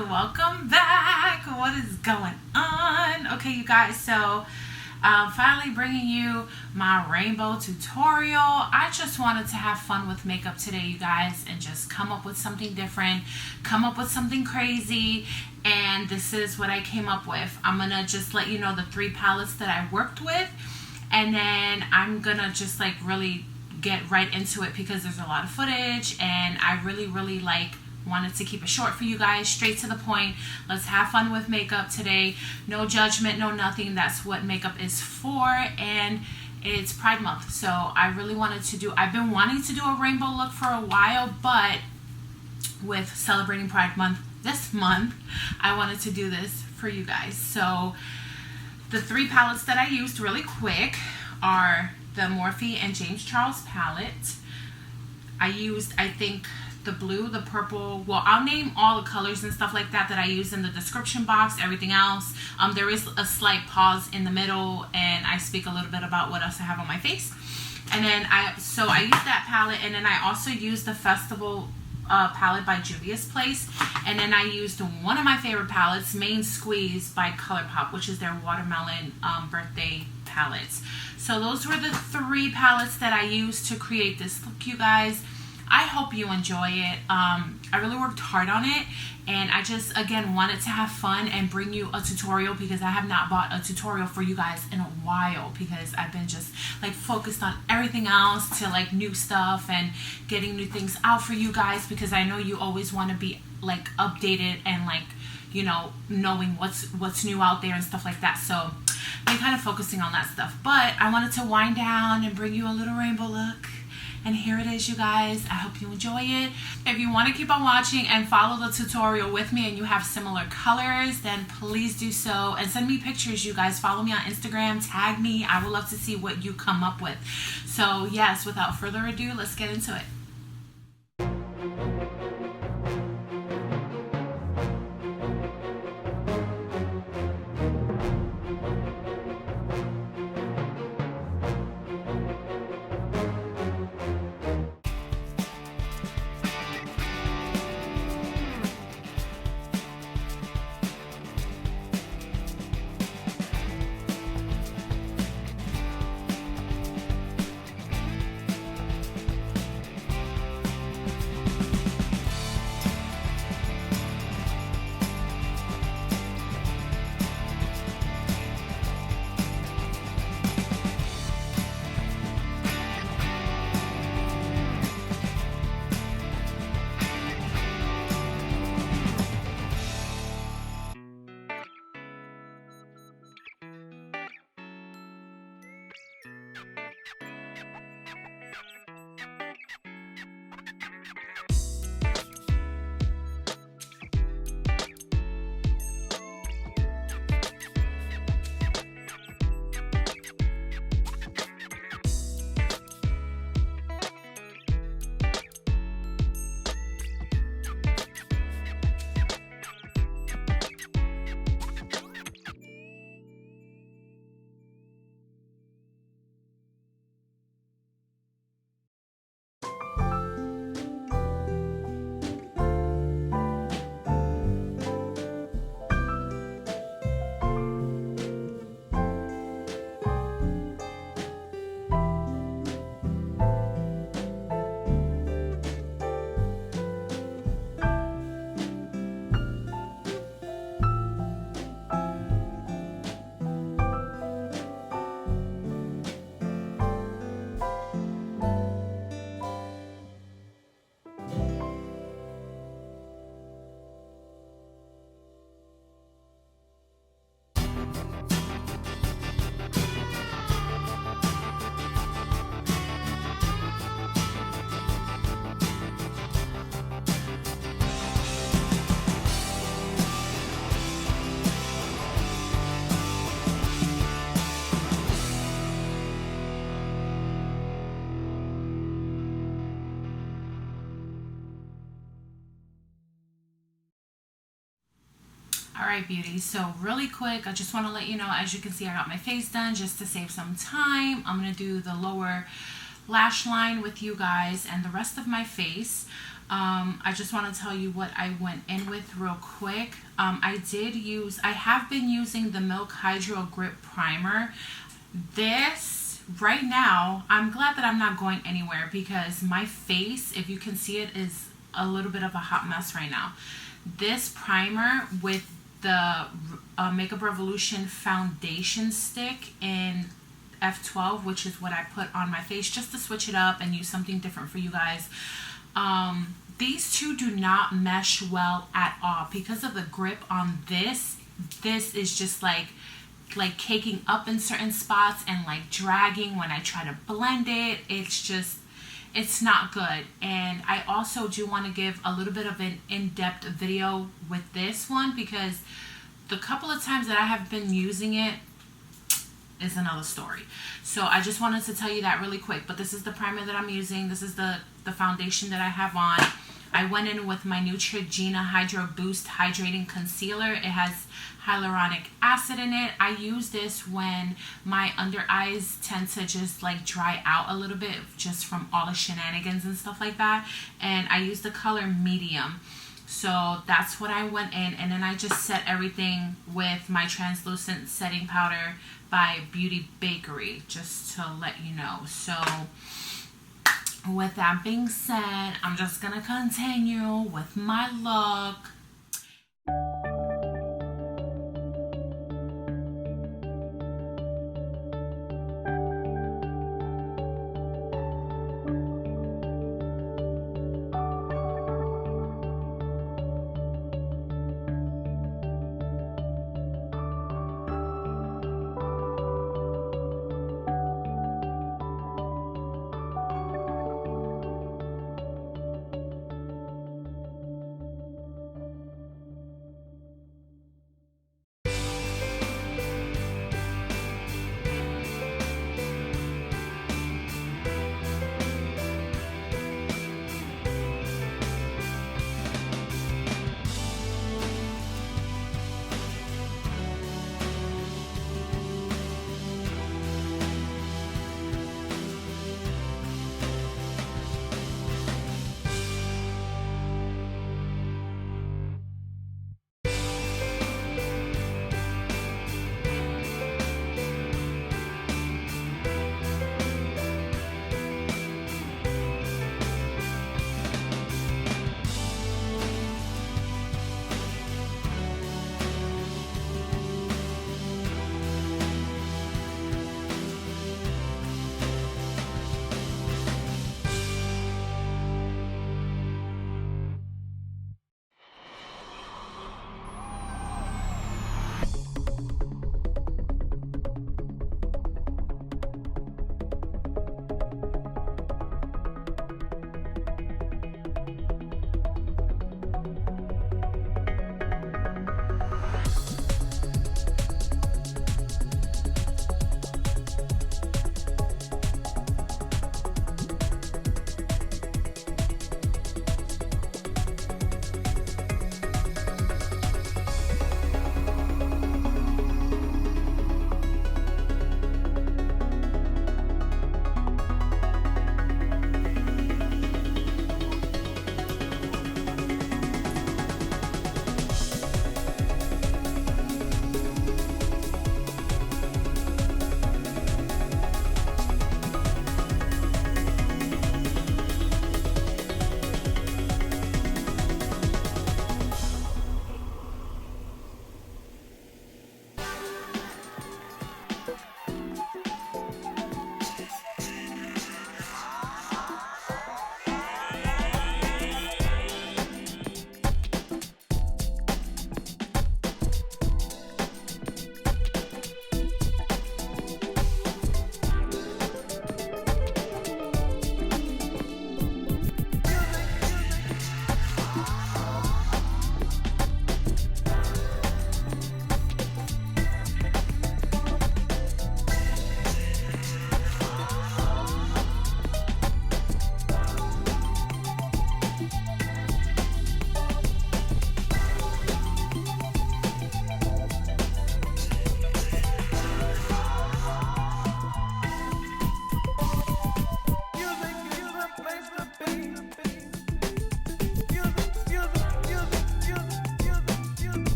welcome back. What is going on? Okay, you guys, so finally bringing you my rainbow tutorial. I just wanted to have fun with makeup today, you guys, and just come up with something different, come up with something crazy, and this is what I came up with. I'm gonna just let you know the 3 palettes that I worked with, and then I'm gonna just like really get right into it because there's a lot of footage and I really wanted to keep it short for you guys, straight to the point. Let's have fun with makeup today. No judgment, no nothing. That's what makeup is for, and it's Pride Month. So I really wanted to do, I've been wanting to do a rainbow look for a while, but with celebrating Pride Month this month, I wanted to do this for you guys. So the 3 palettes that I used really quick are the Morphe and James Charles palette. I used, I think, the blue, the purple. Well, I'll name all the colors and stuff like that I use in the description box. Everything else, there is a slight pause in the middle, and I speak a little bit about what else I have on my face. And then I used that palette, and then I also used the Festival palette by Juvias Place, and then I used one of my favorite palettes, Main Squeeze by Colourpop, which is their watermelon birthday palettes. So those were the 3 palettes that I used to create this look, you guys. I hope you enjoy it. I really worked hard on it, and I just, again, wanted to have fun and bring you a tutorial because I have not bought a tutorial for you guys in a while because I've been just like focused on everything else to like new stuff and getting new things out for you guys, because I know you always want to be like updated and like, you know, knowing what's new out there and stuff like that. So I'm kind of focusing on that stuff, but I wanted to wind down and bring you a little rainbow look. And here it is, you guys. I hope you enjoy it. If you want to keep on watching and follow the tutorial with me and you have similar colors, then please do so. And send me pictures, you guys. Follow me on Instagram. Tag me. I would love to see what you come up with. So yes, without further ado, let's get into it. Alright, beauties, so really quick, I just want to let you know, as you can see, I got my face done just to save some time. I'm going to do the lower lash line with you guys and the rest of my face. I just want to tell you what I went in with real quick. I have been using the Milk Hydro Grip Primer. This, right now, I'm glad that I'm not going anywhere because my face, if you can see it, is a little bit of a hot mess right now. This primer with the Makeup Revolution foundation stick in F12, which is what I put on my face just to switch it up and use something different for you guys. These two do not mesh well at all because of the grip on this. This is just like caking up in certain spots and like dragging when I try to blend it. It's not good. And I also do want to give a little bit of an in-depth video with this one because the couple of times that I have been using it is another story. So I just wanted to tell you that really quick. But this is the primer that I'm using. This is the foundation that I have on. I went in with my Neutrogena Hydro Boost Hydrating Concealer. It has hyaluronic acid in it. I use this when my under eyes tend to just like dry out a little bit just from all the shenanigans and stuff like that. And I use the color medium. So that's what I went in. And then I just set everything with my translucent setting powder by Beauty Bakery, just to let you know. So with that being said, I'm just gonna continue with my look.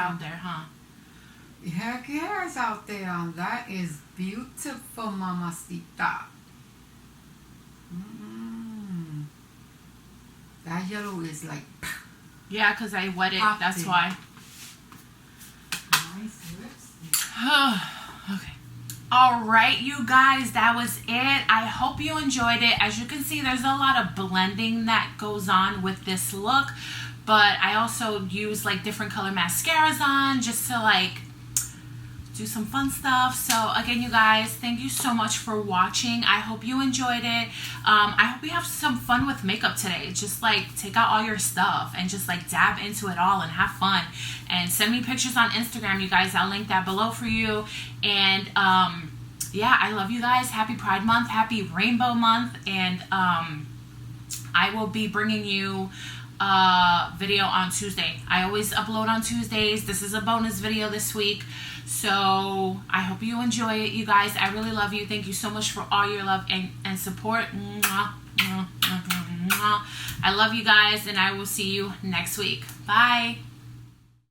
out there, huh? Heck yeah, it's out there. That is beautiful, mamacita. That yellow is like... Yeah, because I wet it. Popping. That's why. Nice lipstick. Okay. All right, you guys, that was it. I hope you enjoyed it. As you can see, there's a lot of blending that goes on with this look, but I also use like different color mascaras on just to like do some fun stuff. So again, you guys, thank you so much for watching. I hope you enjoyed it. I hope you have some fun with makeup today. Just like take out all your stuff and just like dab into it all and have fun, and send me pictures on Instagram, you guys. I'll link that below for you. And yeah, I love you guys. Happy Pride Month, happy Rainbow Month. And I will be bringing you video on Tuesday. I always upload on Tuesdays. This is a bonus video this week, so I hope you enjoy it, you guys. I really love you. Thank you so much for all your love and support. I love you guys, and I will see you next week. Bye.